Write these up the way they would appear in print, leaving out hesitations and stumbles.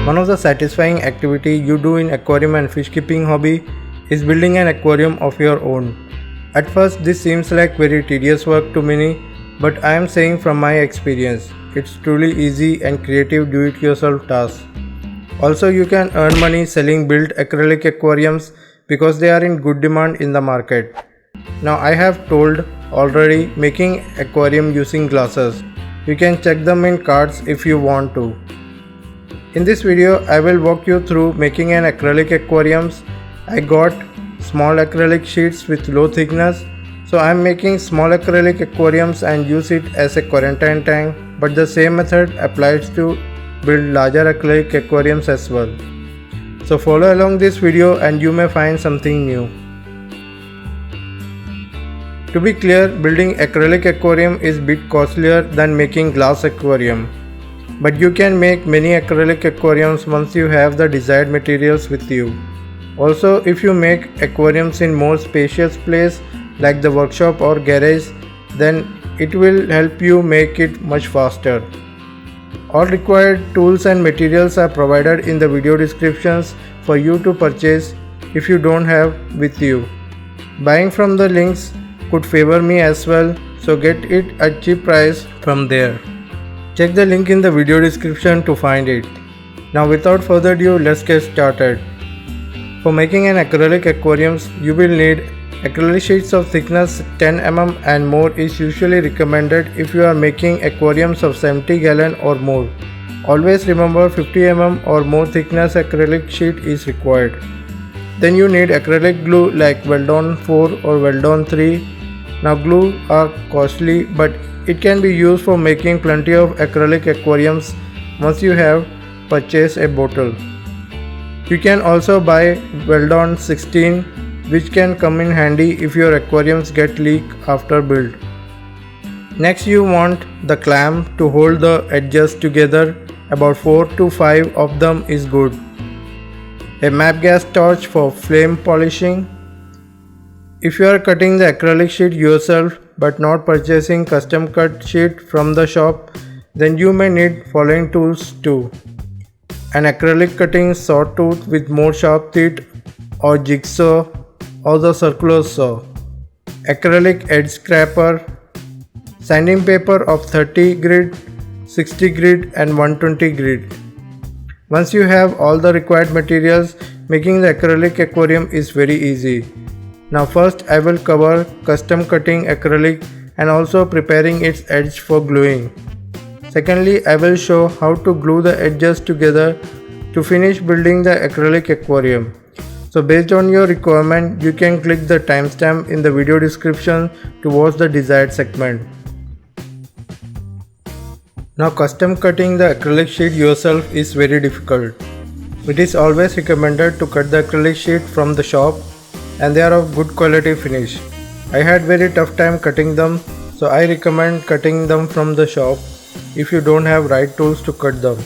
One of the satisfying activity you do in aquarium and fish keeping hobby is building an aquarium of your own. At first this seems like very tedious work to many, but I am saying from my experience, it's truly easy and creative do-it-yourself task. Also you can earn money selling built acrylic aquariums because they are in good demand in the market. Now I have told already making aquarium using glasses. You can check them in cards if you want to. In this video I will walk you through making an acrylic aquariums. I got small acrylic sheets with low thickness, so I am making small acrylic aquariums and use it as a quarantine tank, but the same method applies to build larger acrylic aquariums as well. So follow along this video and you may find something new. To be clear, building acrylic aquarium is a bit costlier than making glass aquarium. But you can make many acrylic aquariums once you have the desired materials with you. Also, if you make aquariums in more spacious place like the workshop or garage, then it will help you make it much faster. All required tools and materials are provided in the video descriptions for you to purchase if you don't have with you. Buying from the links could favor me as well, so get it at cheap price from there. Check the link in the video description to find it. Now without further ado, let's get started. For making an acrylic aquariums, you will need acrylic sheets of thickness 10 mm and more is usually recommended if you are making aquariums of 70 gallon or more. Always remember 50 mm or more thickness acrylic sheet is required. Then you need acrylic glue like Weldon 4 or Weldon 3. Now glue are costly, but it can be used for making plenty of acrylic aquariums once you have purchased a bottle. You can also buy Weldon 16, which can come in handy if your aquariums get leak after build. Next you want the clamp to hold the edges together. About 4 to 5 of them is good. A map gas torch for flame polishing. If you are cutting the acrylic sheet yourself but not purchasing custom cut sheet from the shop, then you may need following tools too. An acrylic cutting sawtooth with more sharp teeth or jigsaw or the circular saw, acrylic edge scraper, sanding paper of 30 grit, 60 grit and 120 grit. Once you have all the required materials, making the acrylic aquarium is very easy. Now first I will cover custom cutting acrylic and also preparing its edge for gluing. Secondly, I will show how to glue the edges together to finish building the acrylic aquarium. So based on your requirement, you can click the timestamp in the video description to watch the desired segment. Now custom cutting the acrylic sheet yourself is very difficult. It is always recommended to cut the acrylic sheet from the shop and they are of good quality finish. I had very tough time cutting them, so I recommend cutting them from the shop if you don't have right tools to cut them.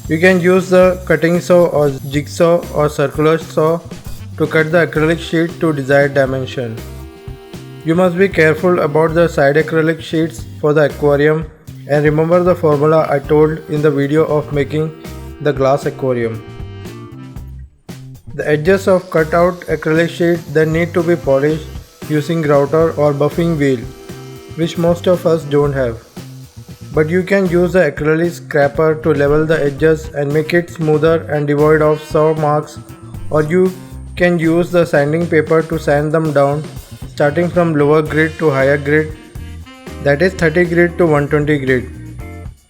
You can use the cutting saw or jigsaw or circular saw to cut the acrylic sheet to desired dimension. You must be careful about the side acrylic sheets for the aquarium and remember the formula I told in the video of making the glass aquarium. The edges of cut out acrylic sheet then need to be polished using grouter or buffing wheel, which most of us don't have. But you can use the acrylic scraper to level the edges and make it smoother and devoid of saw marks, or you can use the sanding paper to sand them down starting from lower grit to higher grit, that is 30 grit to 120 grit.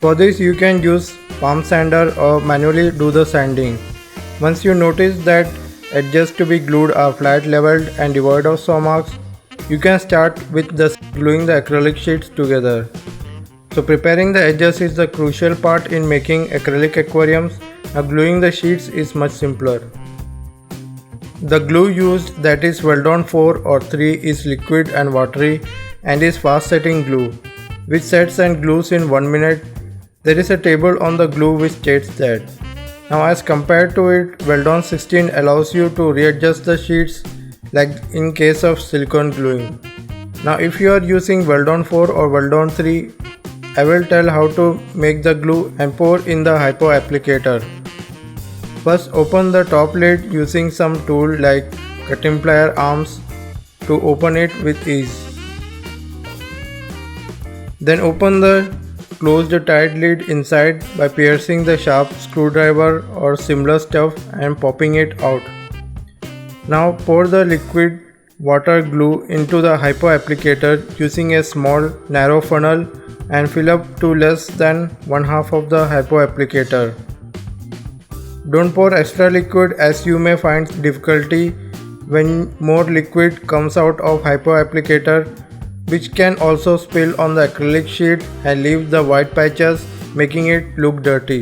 For this you can use palm sander or manually do the sanding. Once you notice that edges to be glued are flat leveled and devoid of saw marks, you can start with the gluing the acrylic sheets together. So preparing the edges is the crucial part in making acrylic aquariums. Now gluing the sheets is much simpler. The glue used, that is Weldon 4 or 3, is liquid and watery and is fast setting glue, which sets and glues in 1 minute. There is a table on the glue which states that. Now as compared to it, Weldon 16 allows you to readjust the sheets like in case of silicone gluing. Now if you are using Weldon 4 or Weldon 3, I will tell how to make the glue and pour in the hypo applicator. First, open the top lid using some tool like cutting plier arms to open it with ease. Then open the closed tight lid inside by piercing the sharp screwdriver or similar stuff and popping it out. Now pour the liquid water glue into the hypo applicator using a small narrow funnel and fill up to less than 1/2 of the hypo applicator. Don't pour extra liquid as you may find difficulty when more liquid comes out of hypo applicator, which can also spill on the acrylic sheet and leave the white patches, making it look dirty.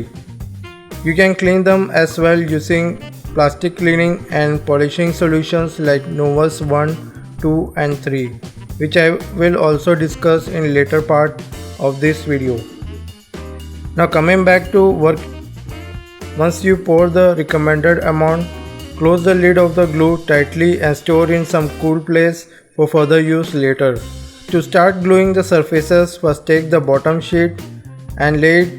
You can clean them as well using plastic cleaning and polishing solutions like Novus 1, 2 and 3, which I will also discuss in later part of this video. Now coming back to work, once you pour the recommended amount, close the lid of the glue tightly and store in some cool place for further use later. To start gluing the surfaces, first take the bottom sheet and lay it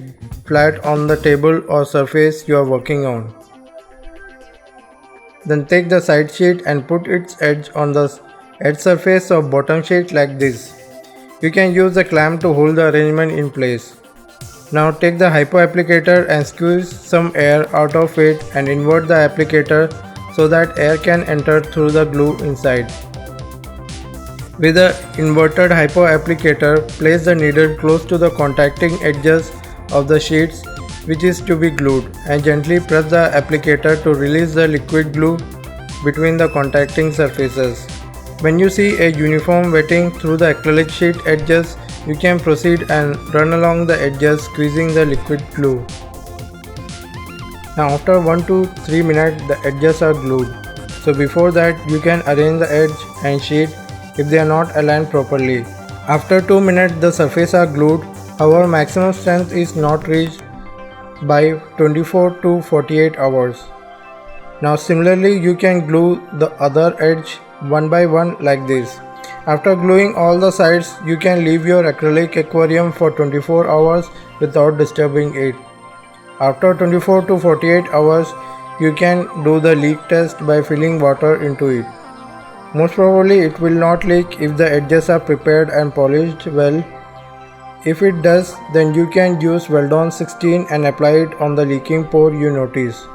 flat on the table or surface you are working on. Then take the side sheet and put its edge on the edge surface of bottom sheet like this. You can use the clamp to hold the arrangement in place. Now take the hypo applicator and squeeze some air out of it and invert the applicator so that air can enter through the glue inside. With the inverted hypo applicator, place the needle close to the contacting edges of the sheets which is to be glued and gently press the applicator to release the liquid glue between the contacting surfaces. When you see a uniform wetting through the acrylic sheet edges, you can proceed and run along the edges squeezing the liquid glue. Now after 1 to 3 minutes the edges are glued. So before that you can arrange the edge and sheet if they are not aligned properly. After 2 minutes the surface are glued, however maximum strength is not reached by 24 to 48 hours. Now similarly you can glue the other edge one by one like this. After gluing all the sides, you can leave your acrylic aquarium for 24 hours without disturbing it. After 24 to 48 hours, you can do the leak test by filling water into it. Most probably it will not leak if the edges are prepared and polished well. If it does, then you can use Weldon 16 and apply it on the leaking pore you notice.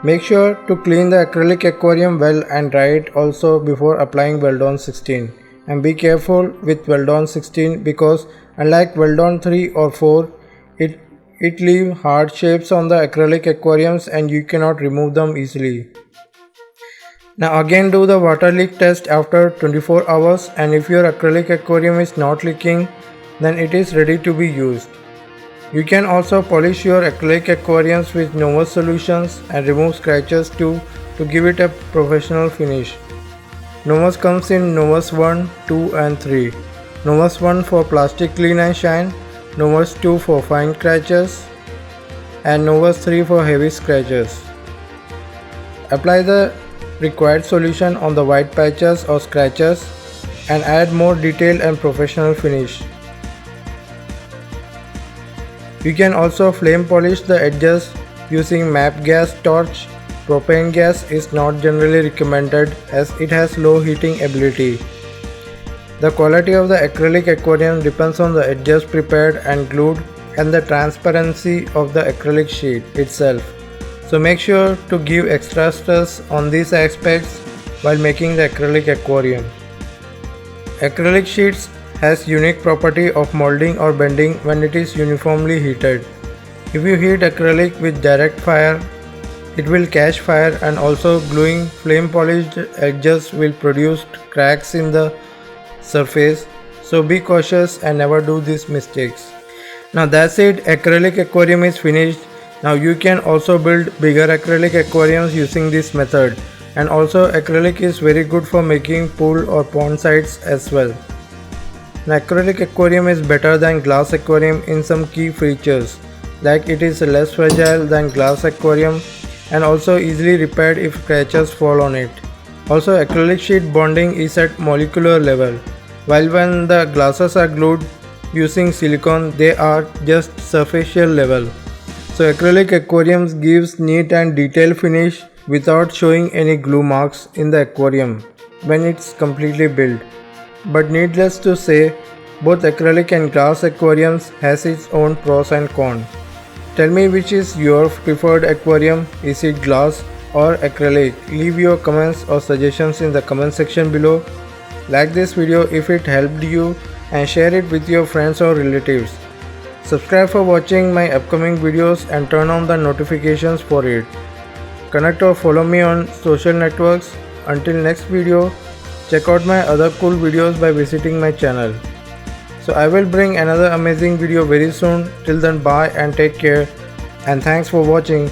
Make sure to clean the acrylic aquarium well and dry it also before applying Weldon 16. And be careful with Weldon 16 because unlike Weldon 3 or 4, it leaves hard shapes on the acrylic aquariums and you cannot remove them easily. Now again do the water leak test after 24 hours, and if your acrylic aquarium is not leaking, then it is ready to be used. You can also polish your acrylic aquariums with Novus solutions and remove scratches too to give it a professional finish. Novus comes in Novus 1, 2 and 3. Novus 1 for plastic clean and shine, Novus 2 for fine scratches and Novus 3 for heavy scratches. Apply the required solution on the white patches or scratches and add more detail and professional finish. You can also flame polish the edges using MAP gas torch. Propane gas is not generally recommended as it has low heating ability. The quality of the acrylic aquarium depends on the edges prepared and glued and the transparency of the acrylic sheet itself. So make sure to give extra stress on these aspects while making the acrylic aquarium. Acrylic sheets has unique property of molding or bending when it is uniformly heated. If you heat acrylic with direct fire, it will catch fire, and also gluing flame polished edges will produce cracks in the surface. So be cautious and never do these mistakes. Now that's it, acrylic aquarium is finished. Now you can also build bigger acrylic aquariums using this method, and also acrylic is very good for making pool or pond sites as well. An acrylic aquarium is better than glass aquarium in some key features, like it is less fragile than glass aquarium and also easily repaired if scratches fall on it. Also acrylic sheet bonding is at molecular level, while when the glasses are glued using silicone they are just superficial level. So acrylic aquariums gives neat and detailed finish without showing any glue marks in the aquarium when it's completely built. But needless to say, both acrylic and glass aquariums has its own pros and cons. Tell me which is your preferred aquarium, is it glass or acrylic? Leave your comments or suggestions in the comment section below. Like this video if it helped you and share it with your friends or relatives. Subscribe for watching my upcoming videos and turn on the notifications for it. Connect or follow me on social networks. Until next video, check out my other cool videos by visiting my channel. So I will bring another amazing video very soon. Till then, bye and take care, and thanks for watching.